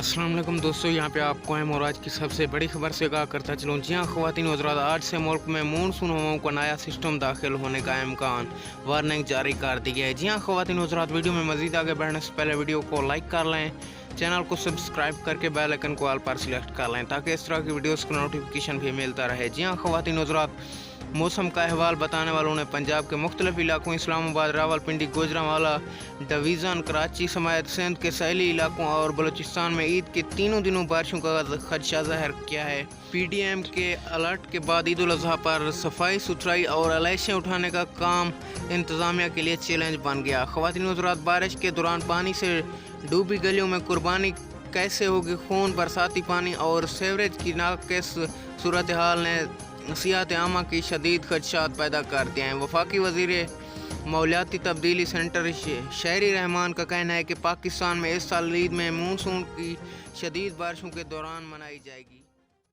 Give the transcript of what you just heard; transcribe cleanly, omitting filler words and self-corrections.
अस्सलाम वालेकुम दोस्तों, यहाँ पे आपको है और आज की सबसे बड़ी खबर से आगाह करता चलूँ। जी हाँ ख़वातीन हज़रात, आज से मुल्क में मानसून हवाओं का नया सिस्टम दाखिल होने का इम्कान, वार्निंग जारी कर दी है। जी हाँ ख़वातीन हज़रात, वीडियो में मज़ीद आगे बढ़ने से पहले वीडियो को लाइक कर लें, चैनल को सब्सक्राइब करके बेल आइकन को ऑल पर सिलेक्ट कर लें ताकि इस तरह की वीडियोज़ का नोटिफिकेशन भी मिलता रहे। जी हाँ ख़वातीन हज़रात, मौसम का अहवाल बताने वालों ने पंजाब के मुख्तलिफ इलाकों इस्लामाबाद, रावलपिंडी, गुजरांवाला डिवीज़न, कराची समेत सिंध के सैली इलाकों और बलूचिस्तान में ईद के तीनों दिनों बारिशों का खदशा ज़ाहिर किया है। PDM के अलर्ट के बाद ईद उल अज़हा पर सफाई सुथराई और अलैशें उठाने का काम इंतज़ामिया के लिए चैलेंज बन गया। ख़वातीन हज़रात, बारिश के दौरान पानी से डूबी गलियों में कुर्बानी कैसे होगी, खून, बरसाती पानी और सीवरेज की नाक़िस सूरत हाल ने सियाहत आमा की शदीद खदशात पैदा कर दिए हैं। वफाकी वज़ीर मौलियाती तब्दीली सेंटर शहरी रहमान का कहना है कि पाकिस्तान में इस साल ईद में मानसून की शदीद बारिशों के दौरान मनाई जाएगी।